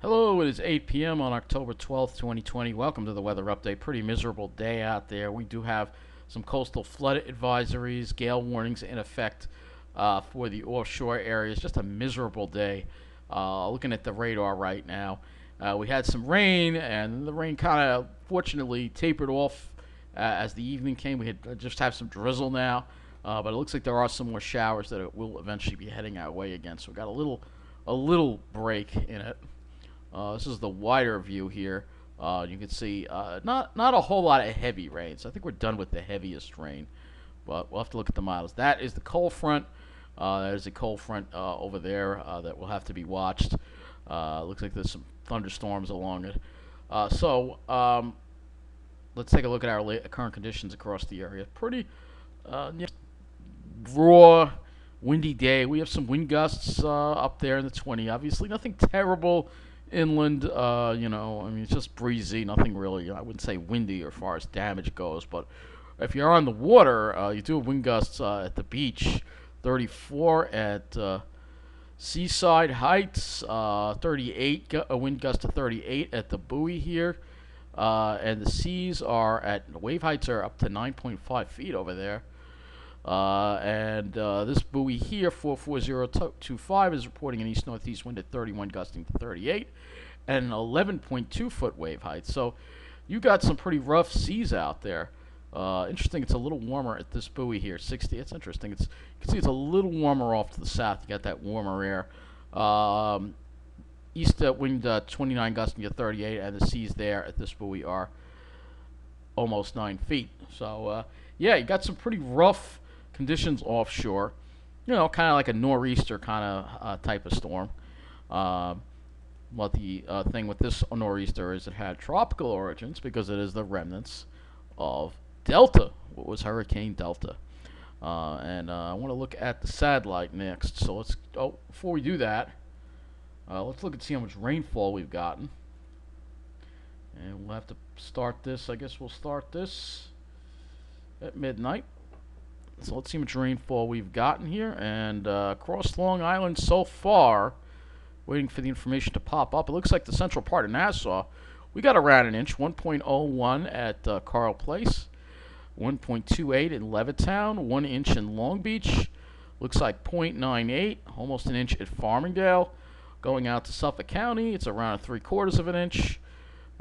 Hello, it is 8 p.m. on October 12th, 2020. Welcome to the weather update. Pretty miserable day out there. We do have some coastal flood advisories, gale warnings in effect for the offshore areas. Just a miserable day. Looking at the radar right now, we had some rain, and the rain kind of fortunately tapered off as the evening came. We had just have some drizzle now, but it looks like there are some more showers that it will eventually be heading our way again. So we got a little break in it. This is the wider view here. You can see not a whole lot of heavy rain. So I think we're done with the heaviest rain. But we'll have to look at the models. That is the cold front. There's a cold front over there that will have to be watched. Looks like there's some thunderstorms along it. Let's take a look at our current conditions across the area. Pretty raw, windy day. We have some wind gusts up there in the 20. Obviously, nothing terrible inland. I mean, it's just breezy. Nothing really, I wouldn't say windy as far as damage goes. But if you're on the water, you do have wind gusts at the beach. 34 at Seaside Heights. 38, a wind gust to 38 at the buoy here. And the seas are at, wave heights are up to 9.5 feet over there. This buoy here, 44025, is reporting an east-northeast wind at 31 gusting to 38 and an 11.2 foot wave height. So you got some pretty rough seas out there. Interesting, it's a little warmer at this buoy here, 60. It's interesting. You can see it's a little warmer off to the south. You got that warmer air. East wind 29 gusting to 38, and the seas there at this buoy are almost 9 feet. So, yeah, you got some pretty rough conditions offshore. Kind of like a nor'easter kind of type of storm. But the thing with this nor'easter is it had tropical origins because it is the remnants of Delta, what was Hurricane Delta. I want to look at the satellite next. So before we do that, let's look and see how much rainfall we've gotten. And we'll have to start this. I guess we'll start this at midnight. So let's see how much rainfall we've gotten here. And across Long Island so far, waiting for the information to pop up. It looks like the central part of Nassau, we got around an inch, 1.01 at Carl Place, 1.28 in Levittown, 1 inch in Long Beach. Looks like 0.98, almost an inch at Farmingdale. Going out to Suffolk County, it's around 3/4 of an inch,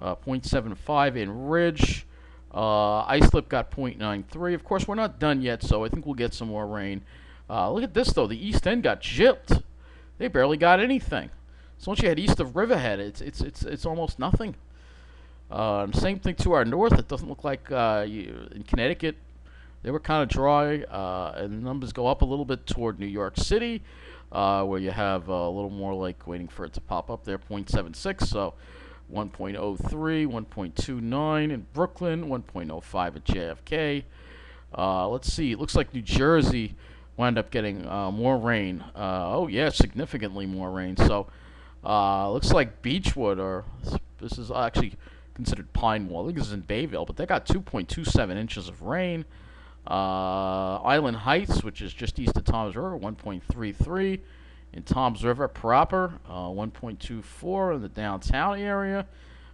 0.75 in Ridge. Islip got 0.93. Of course, we're not done yet, so I think we'll get some more rain. Look at this, though. The East End got gypped. They barely got anything. So once you head east of Riverhead, it's almost nothing. Same thing to our north. It doesn't look like in Connecticut they were kind of dry, and the numbers go up a little bit toward New York City, where you have a little more like waiting for it to pop up there, 0.76. So 1.03, 1.29 in Brooklyn, 1.05 at JFK. Let's see. It looks like New Jersey wound up getting more rain. Oh, yeah, significantly more rain. So looks like Beechwood, or this is actually considered Pine Wall. I think this is in Bayville, but they got 2.27 inches of rain. Island Heights, which is just east of Toms River, 1.33. In Toms River proper, 1.24 in the downtown area.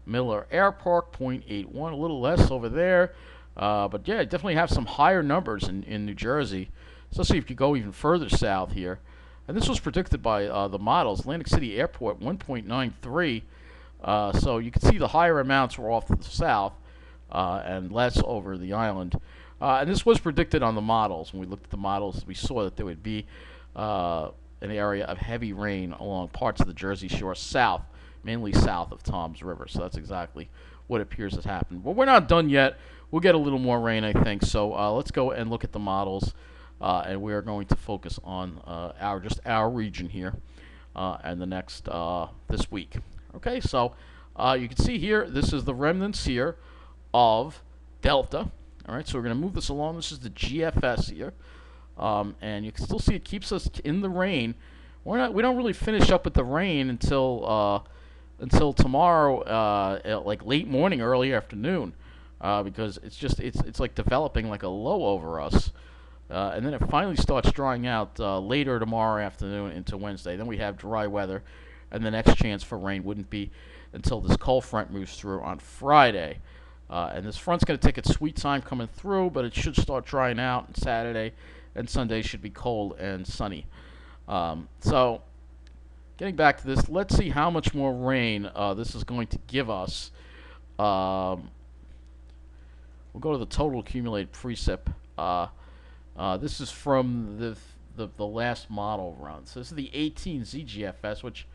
Miller Airport, 0.81, a little less over there. But yeah, definitely have some higher numbers in New Jersey, especially if you go even further south here. And this was predicted by the models. Atlantic City Airport, 1.93. So you can see the higher amounts were off to the south and less over the island. And this was predicted on the models. When we looked at the models, we saw that there would be an area of heavy rain along parts of the Jersey Shore south, mainly south of Toms River. So that's exactly what appears to happen. But we're not done yet. We'll get a little more rain, I think. So let's go and look at the models, and we are going to focus on our region here and the next this week. Okay, so you can see here, this is the remnants here of Delta. All right, so we're going to move this along. This is the GFS here. And you can still see it keeps us in the rain. We don't really finish up with the rain until tomorrow, like late morning, early afternoon, because it's like developing like a low over us, and then it finally starts drying out later tomorrow afternoon into Wednesday. Then we have dry weather, and the next chance for rain wouldn't be until this cold front moves through on Friday. And this front's going to take its sweet time coming through, but it should start drying out. And Saturday and Sunday should be cold and sunny. So, getting back to this, let's see how much more rain this is going to give us. We'll go to the total accumulated precip. This is from the last model run. So this is the 18 ZGFS, which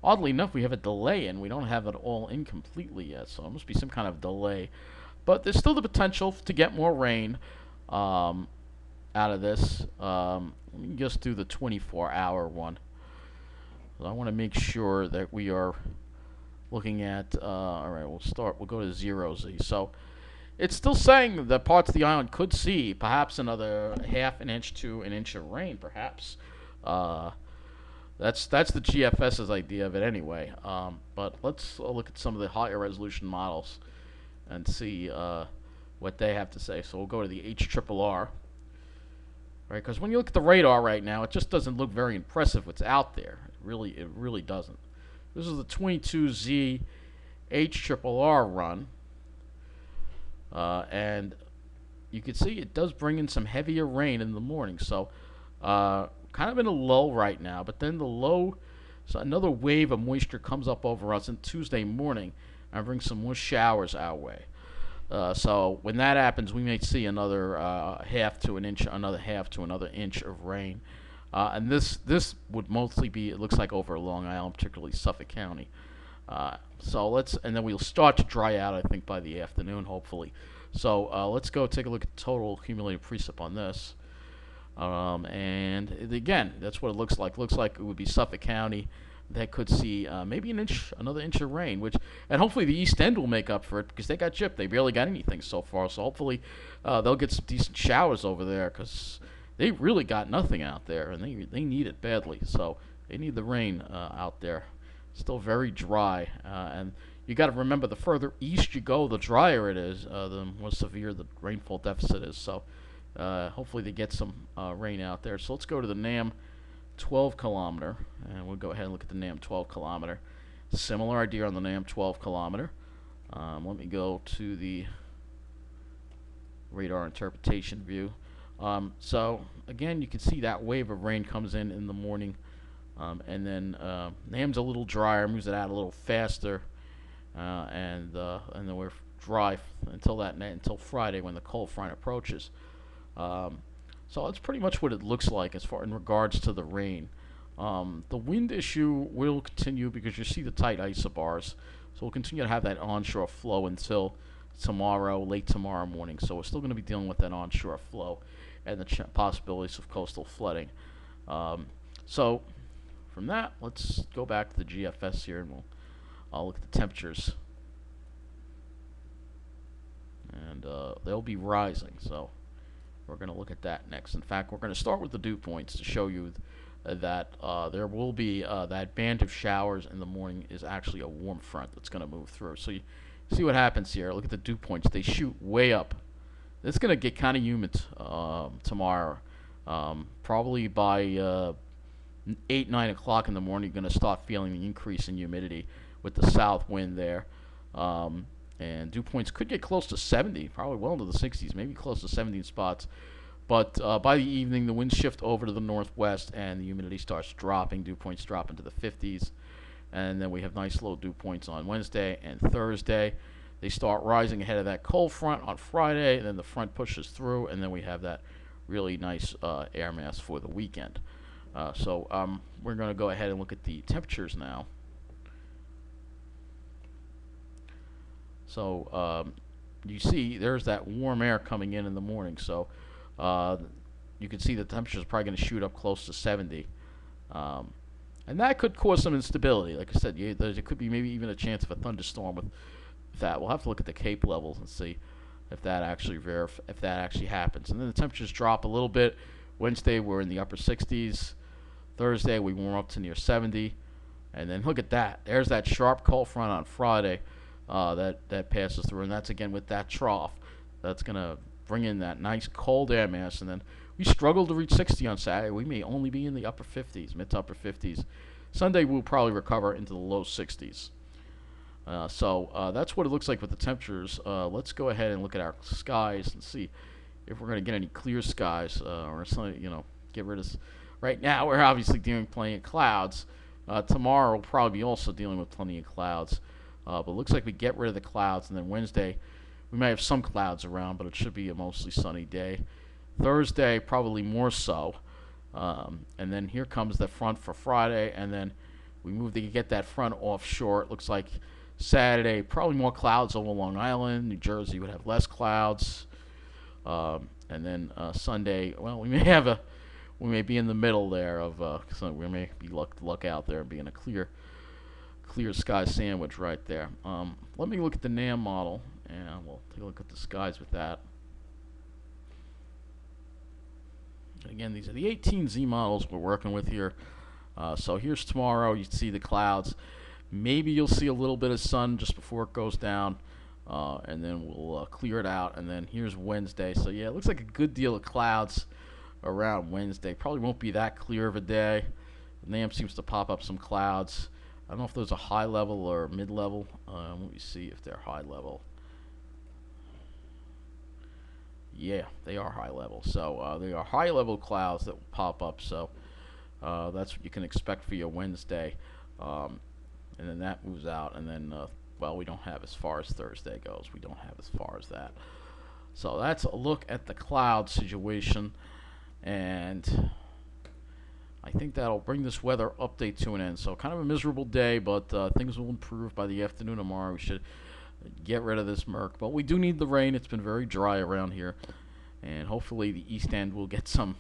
oddly enough we have a delay in. We don't have it all in completely yet, so it must be some kind of delay. But there's still the potential to get more rain out of this. Let me just do the 24-hour one. So I want to make sure that we are looking at, alright, we'll go to 0Z. So it's still saying that parts of the island could see perhaps another half an inch to an inch of rain, perhaps. That's the GFS's idea of it anyway. But let's look at some of the higher resolution models and see what they have to say. So we'll go to the HRRR. Right, because when you look at the radar right now, it just doesn't look very impressive what's out there. It really doesn't. This is the 22Z HRRR run. And you can see it does bring in some heavier rain in the morning. So kind of in a lull right now, but then the low, so another wave of moisture comes up over us on Tuesday morning and brings some more showers our way. So when that happens, we may see another half to an inch, another half to another inch of rain. And this would mostly be, it looks like, over Long Island, particularly Suffolk County. And then we'll start to dry out, I think, by the afternoon, hopefully. So let's go take a look at total accumulated precip on this. And again, that's what it looks like. Looks like it would be Suffolk County that could see maybe another inch of rain, and hopefully the East End will make up for it because they got gypped. They barely got anything so far. So hopefully they'll get some decent showers over there because they really got nothing out there, and they need it badly. So they need the rain out there. Still very dry, and you got to remember the further east you go, the drier it is, the more severe the rainfall deficit is. So hopefully they get some rain out there. So let's go to the NAM 12 kilometer, and we'll go ahead and look at the NAM 12 kilometer. Similar idea on the NAM 12 kilometer. Let me go to the radar interpretation view. So again, you can see that wave of rain comes in the morning, and then NAM's a little drier, moves it out a little faster, and then we're dry until Friday when the cold front approaches. So that's pretty much what it looks like as far in regards to the rain. The wind issue will continue because you see the tight isobars. So we'll continue to have that onshore flow until tomorrow, late tomorrow morning. So we're still going to be dealing with that onshore flow and the possibilities of coastal flooding. So from that, let's go back to the GFS here, and I'll look at the temperatures. And they'll be rising, so we're going to look at that next. In fact, we're going to start with the dew points to show you that there will be that band of showers in the morning is actually a warm front that's going to move through. So you see what happens here. Look at the dew points. They shoot way up. It's going to get kind of humid tomorrow. Probably by 8, 9 o'clock in the morning, you're going to start feeling the increase in humidity with the south wind there. And dew points could get close to 70, probably well into the 60s, maybe close to 70 in spots. But by the evening, the winds shift over to the northwest, and the humidity starts dropping. Dew points drop into the 50s. And then we have nice low dew points on Wednesday and Thursday. They start rising ahead of that cold front on Friday, and then the front pushes through, and then we have that really nice air mass for the weekend. So we're going to go ahead and look at the temperatures now. So you see there's that warm air coming in the morning. So you can see the temperature is probably going to shoot up close to 70. And that could cause some instability. Like I said, there could be maybe even a chance of a thunderstorm with that. We'll have to look at the Cape levels and see if that actually happens. And then the temperatures drop a little bit. Wednesday we're in the upper 60s. Thursday we warm up to near 70. And then look at that. There's that sharp cold front on Friday that passes through, and that's again with that trough. That's going to bring in that nice cold air mass, and then we struggle to reach 60 on Saturday. We may only be in the upper 50s, mid to upper 50s Sunday we'll probably recover into the low 60s. So that's what it looks like with the temperatures. Let's go ahead and look at our skies and see if we're going to get any clear skies or something. Get rid of. Right now we're obviously dealing with plenty of clouds. Tomorrow we'll probably be also dealing with plenty of clouds. But it looks like we get rid of the clouds, and then Wednesday we may have some clouds around, but it should be a mostly sunny day. Thursday probably more so. And then here comes the front for Friday, and then we move to get that front offshore. It looks like Saturday probably more clouds over Long Island. New Jersey would have less clouds. And then Sunday, well, we may be in the middle there of so we may be luck out there and be in a clear sky sandwich right there. Let me look at the NAM model, and we'll take a look at the skies with that. Again, these are the 18Z models we're working with here. So here's tomorrow. You see the clouds. Maybe you'll see a little bit of sun just before it goes down, and then we'll clear it out. And then here's Wednesday. So yeah, it looks like a good deal of clouds around Wednesday. Probably won't be that clear of a day. The NAM seems to pop up some clouds. I don't know if those are high level or mid level. Let me see if they're high level. Yeah, they are high level. So they are high level clouds that will pop up. So that's what you can expect for your Wednesday. And then that moves out. And then, well, we don't have as far as Thursday goes. We don't have as far as that. So that's a look at the cloud situation. And I think that'll bring this weather update to an end. So kind of a miserable day, but things will improve by the afternoon tomorrow. We should get rid of this murk. But we do need the rain. It's been very dry around here. And hopefully the East End will get some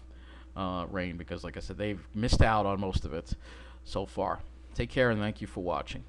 rain because, like I said, they've missed out on most of it so far. Take care and thank you for watching.